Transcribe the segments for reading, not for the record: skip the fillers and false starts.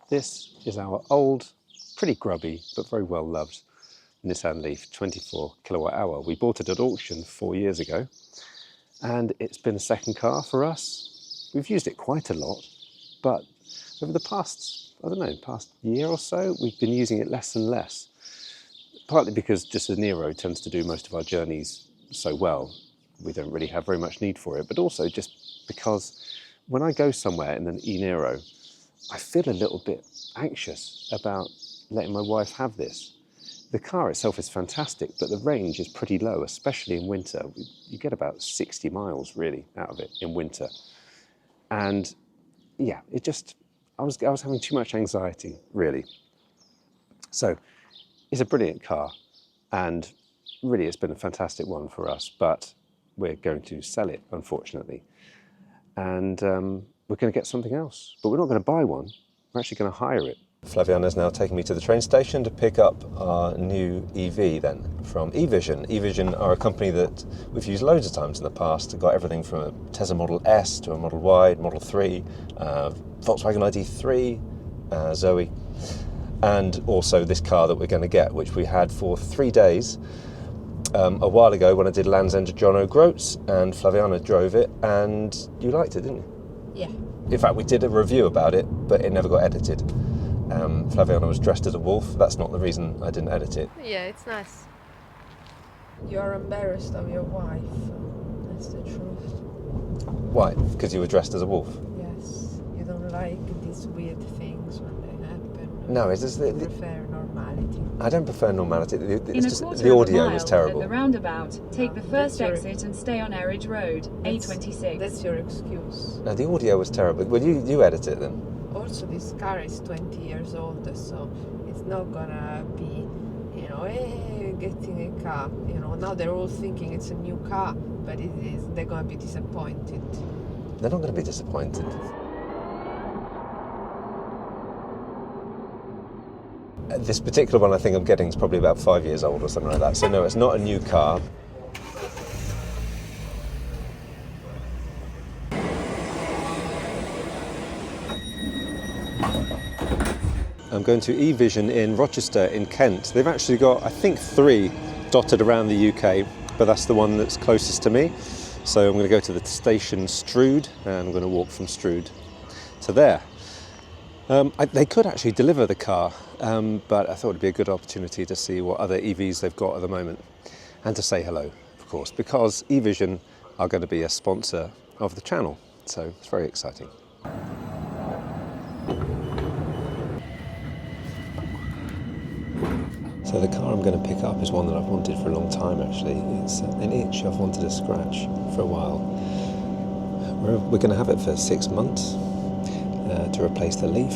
This is our old, pretty grubby, but very well loved Nissan LEAF 24 kilowatt hour. We bought it at auction 4 years ago, and it's been a second car for us. We've used it quite a lot, but over the past, past year or so, we've been using it less and less. Partly because just the Nero tends to do most of our journeys so well, we don't really have very much need for it, but also just because when I go somewhere in an e-Nero, I feel a little bit anxious about letting my wife have this. The car itself is fantastic, but the range is pretty low, especially in winter. You get about 60 miles really out of it in winter. And yeah, I was having too much anxiety, really. So it's a brilliant car, and really it's been a fantastic one for us, but we're going to sell it, unfortunately. And we're going to get something else, but we're not going to buy one. We're actually going to hire it. Flaviana's now taking me to the train station to pick up our new EV then from EVision. EVision are a company that we've used loads of times in the past. Got everything from a Tesla Model S to a Model Y, Model 3, Volkswagen ID3, Zoe, and also this car that we're going to get, which we had for 3 days a while ago when I did Land's End to John O'Groats, and Flaviana drove it, and you liked it, didn't you? Yeah. In fact, we did a review about it, but it never got edited. Flaviana was dressed as a wolf. That's not the reason I didn't edit it. Yeah, it's nice. You're embarrassed of your wife. That's the truth. Why? Because you were dressed as a wolf? Yes. You don't like these weird things when they happen. No, it's just you prefer normality. I don't prefer normality. In It's a quarter just the of a audio mile was terrible. At the roundabout, take the first That's exit and stay on Erridge Road, A26. That's your excuse. No, the audio was terrible. Well, you edit it then. Also, this car is 20 years old, so it's not gonna be, hey, getting a car. Now they're all thinking it's a new car, but they're gonna be disappointed. They're not going to be disappointed. This particular one I think I'm getting is probably about 5 years old or something like that. So no, it's not a new car. I'm going to EVision in Rochester in Kent. They've actually got, I think, 3 dotted around the UK, but that's the one that's closest to me. So I'm going to go to the station Strood, and I'm going to walk from Strood to there. They could actually deliver the car, but I thought it'd be a good opportunity to see what other EVs they've got at the moment, and to say hello, of course, because EVision are going to be a sponsor of the channel, so it's very exciting. So the car I'm going to pick up is one that I've wanted for a long time, actually. It's an itch I've wanted to scratch for a while. We're going to have it for 6 months to replace the LEAF.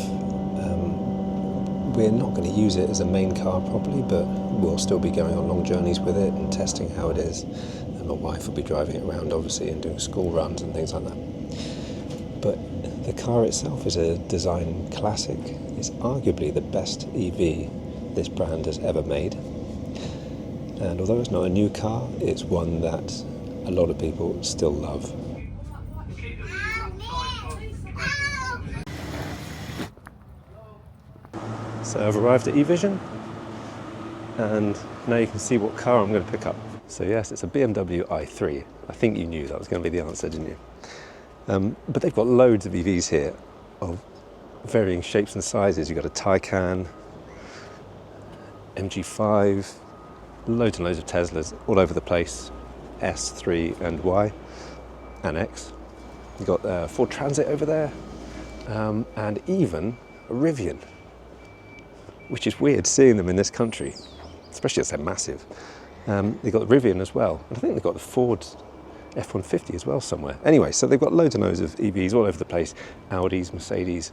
We're not going to use it as a main car properly, but we'll still be going on long journeys with it and testing how it is. And my wife will be driving it around, obviously, and doing school runs and things like that. But the car itself is a design classic. It's arguably the best EV this brand has ever made, and although it's not a new car, it's one that a lot of people still love. So I've arrived at EVision, and now you can see what car I'm going to pick up. So yes, it's a BMW i3. I think you knew that was going to be the answer, didn't you? But they've got loads of EVs here of varying shapes and sizes. You've got a Taycan, MG5, loads and loads of Teslas all over the place, S3 and Y and X. You've got Ford Transit over there, and even a Rivian, which is weird seeing them in this country, especially as they're massive. They've got the Rivian as well, and I think they've got the Ford F-150 as well somewhere. Anyway, so they've got loads and loads of EVs all over the place, Audis, Mercedes,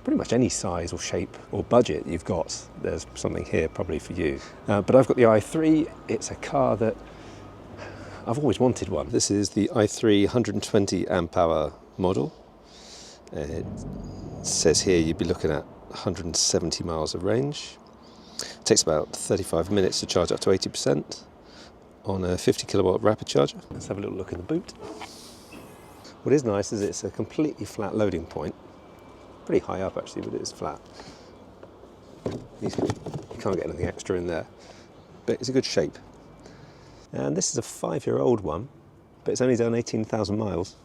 pretty much any size or shape or budget you've got, there's something here probably for you. But I've got the i3. It's a car that I've always wanted one. This is the i3 120 amp hour model. It says here you'd be looking at 170 miles of range. It takes about 35 minutes to charge up to 80% on a 50 kilowatt rapid charger. Let's have a little look in the boot. What is nice is it's a completely flat loading point. pretty high up actually, but it is flat. You can't get anything extra in there, but it's a good shape. And this is a 5-year-old one, but it's only done 18,000 miles.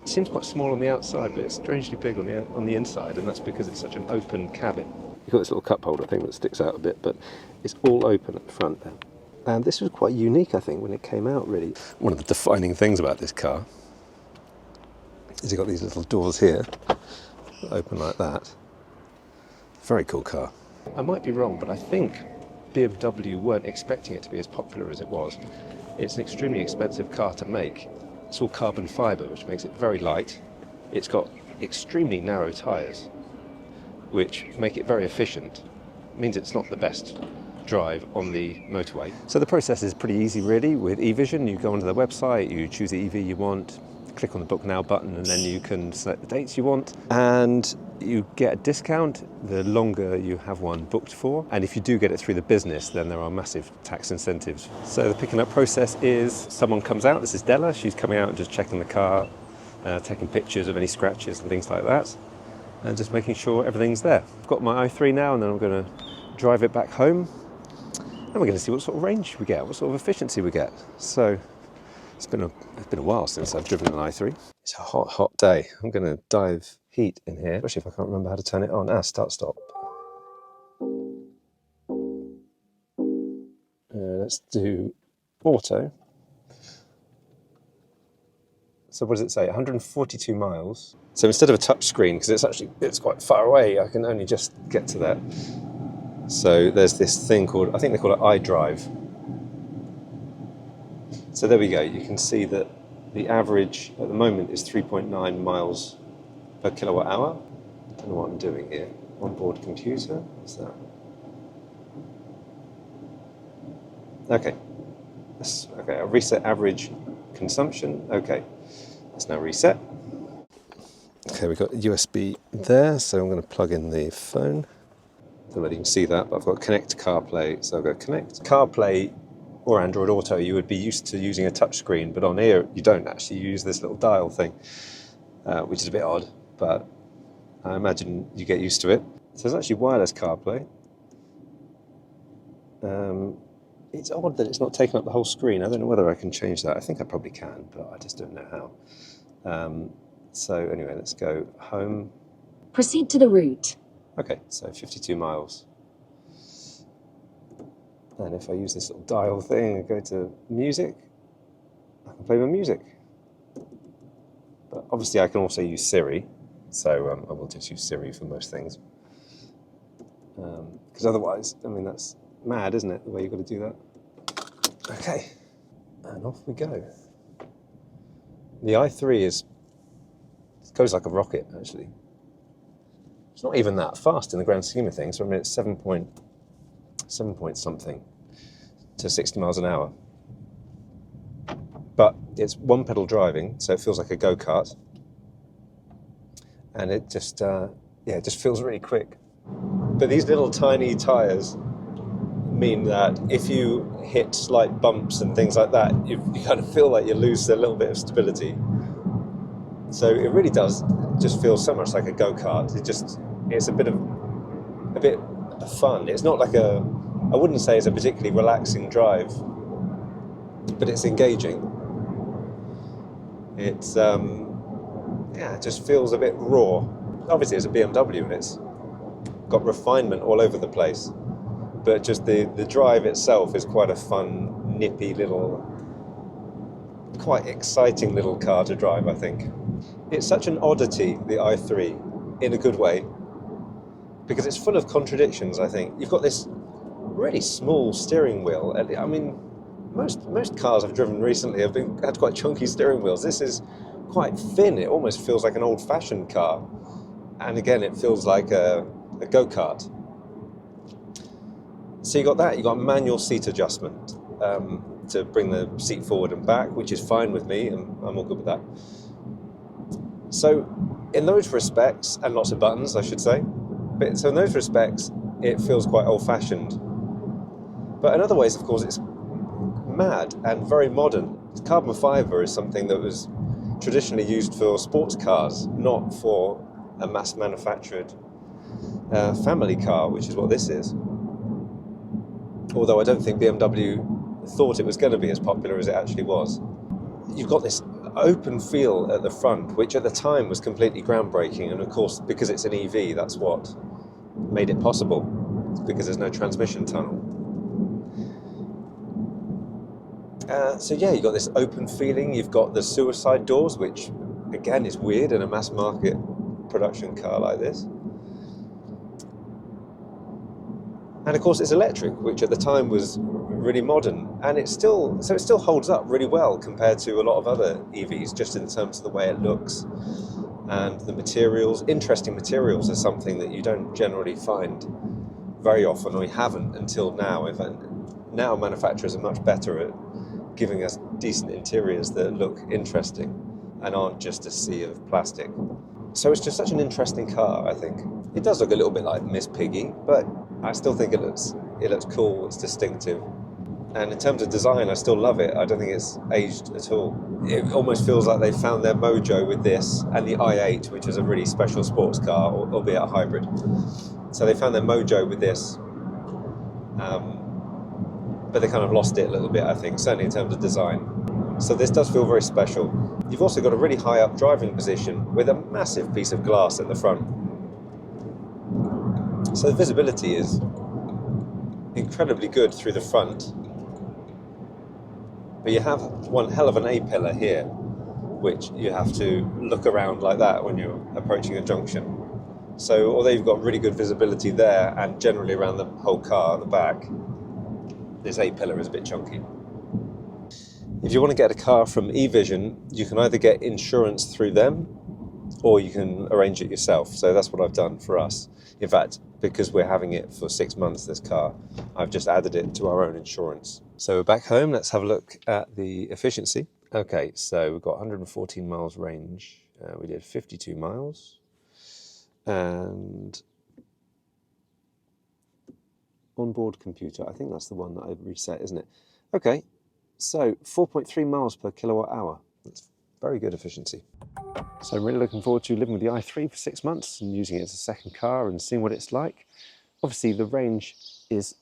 It seems quite small on the outside, but it's strangely big on the inside, and that's because it's such an open cabin. You've got this little cup holder thing that sticks out a bit, but it's all open at the front there. And this was quite unique, I think, when it came out, really. One of the defining things about this car is you've got these little doors here that open like that. Very cool car. I might be wrong, but I think BMW weren't expecting it to be as popular as it was. It's an extremely expensive car to make. It's all carbon fibre, which makes it very light. It's got extremely narrow tyres, which make it very efficient. It means it's not the best drive on the motorway. So the process is pretty easy, really. With EVision, you go onto their website, you choose the EV you want, click on the Book Now button, and then you can select the dates you want, and you get a discount the longer you have one booked for. And if you do get it through the business, then there are massive tax incentives. So the picking up process is someone comes out. This is Della. She's coming out and just checking the car, taking pictures of any scratches and things like that, and just making sure everything's there. I've got my i3 now, and then I'm going to drive it back home, and we're going to see what sort of range we get, what sort of efficiency we get. So it's been a while since I've driven an i3. It's a hot, hot day. I'm going to dive heat in here, especially if I can't remember how to turn it on. Start, stop. Let's do auto. So what does it say? 142 miles. So instead of a touch screen, because it's quite far away, I can only just get to that. So there's this thing called, I think they call it iDrive. So there we go. You can see that the average at the moment is 3.9 miles per kilowatt hour. I don't know what I'm doing here. Onboard computer, what's that? Okay. Okay, I'll reset average consumption. Okay, let's now reset. Okay, we've got a USB there, so I'm going to plug in the phone. I don't know whether you can see that, but I've got Connect CarPlay, so I'll go Connect. CarPlay or Android Auto, you would be used to using a touch screen, but on here you don't actually use this little dial thing, which is a bit odd, but I imagine you get used to it. So there's actually wireless CarPlay. It's odd that it's not taking up the whole screen. I don't know whether I can change that. I think I probably can, but I just don't know how. So anyway, let's go home. Proceed to the route. Okay, so 52 miles. And if I use this little dial thing and go to music, I can play my music. But obviously I can also use Siri, so I will just use Siri for most things. Because otherwise, I mean, that's mad, isn't it, the way you've got to do that? Okay, and off we go. The i3 goes like a rocket, actually. It's not even that fast in the grand scheme of things. I mean, it's 7 point something to 60 miles an hour. But it's one pedal driving, so it feels like a go-kart. And it just, it just feels really quick. But these little tiny tyres mean that if you hit slight bumps and things like that, you kind of feel like you lose a little bit of stability. So it really does just feel so much like a go-kart. It's a bit of fun. It's not like I wouldn't say it's a particularly relaxing drive, but it's engaging. It's, it just feels a bit raw. Obviously it's a BMW and it's got refinement all over the place, but just the drive itself is quite a fun, nippy little, quite exciting little car to drive, I think. It's such an oddity, the i3, in a good way, because it's full of contradictions, I think. You've got this really small steering wheel. I mean, most cars I've driven recently have had quite chunky steering wheels. This is quite thin. It almost feels like an old-fashioned car. And again, it feels like a go-kart. So you got that. You got manual seat adjustment to bring the seat forward and back, which is fine with me, and I'm all good with that. So in those respects, and lots of buttons, I should say, but so in those respects, it feels quite old-fashioned. But in other ways, of course, it's mad and very modern. Carbon fibre is something that was traditionally used for sports cars, not for a mass manufactured family car, which is what this is. Although I don't think BMW thought it was going to be as popular as it actually was. You've got this open feel at the front, which at the time was completely groundbreaking, and of course because it's an EV, that's what made it possible, because there's no transmission tunnel. So yeah, you've got this open feeling. You've got the suicide doors, which again is weird in a mass market production car like this. And of course it's electric, which at the time was really modern, and it still holds up really well compared to a lot of other EVs, just in terms of the way it looks and the materials. Interesting materials are something that you don't generally find very often, or you haven't until now. In fact, now manufacturers are much better at giving us decent interiors that look interesting and aren't just a sea of plastic. So it's just such an interesting car, I think. It does look a little bit like Miss Piggy, but I still think it looks cool, it's distinctive. And in terms of design, I still love it. I don't think it's aged at all. It almost feels like they found their mojo with this and the i8, which is a really special sports car, albeit a hybrid. So they found their mojo with this, but they kind of lost it a little bit, I think, certainly in terms of design. So this does feel very special. You've also got a really high up driving position with a massive piece of glass at the front. So the visibility is incredibly good through the front. But you have one hell of an A-pillar here, which you have to look around like that when you're approaching a junction. So although you've got really good visibility there and generally around the whole car at the back, this A-pillar is a bit chunky. If you want to get a car from EVision, you can either get insurance through them or you can arrange it yourself. So that's what I've done for us. In fact, because we're having it for 6 months, this car, I've just added it to our own insurance. So we're back home. Let's have a look at the efficiency. Okay, so we've got 114 miles range. We did 52 miles. And onboard computer, I think that's the one that I've reset, isn't it? Okay, so 4.3 miles per kilowatt hour. That's very good efficiency. So I'm really looking forward to living with the i3 for 6 months and using it as a second car and seeing what it's like. Obviously the range is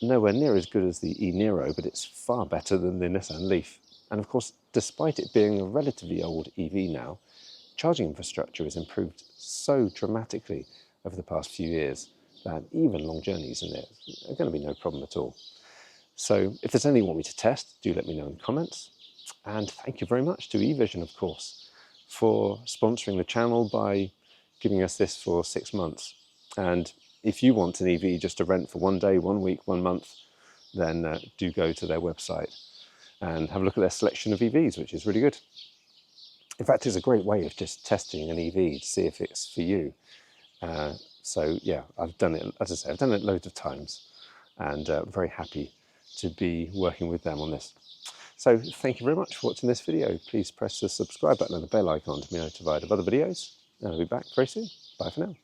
nowhere near as good as the e-Niro, but it's far better than the Nissan LEAF. And of course, despite it being a relatively old EV now, charging infrastructure has improved so dramatically over the past few years that even long journeys in it are going to be no problem at all. So if there's anything you want me to test, do let me know in the comments. And thank you very much to EVision, of course, for sponsoring the channel by giving us this for 6 months. And if you want an EV just to rent for 1 day, 1 week, 1 month, then do go to their website and have a look at their selection of EVs, which is really good. In fact, it's a great way of just testing an EV to see if it's for you. So yeah, I've done it, as I say, I've done it loads of times, and I'm very happy to be working with them on this. So thank you very much for watching this video. Please press the subscribe button and the bell icon to be notified of other videos, and I'll be back very soon. Bye for now.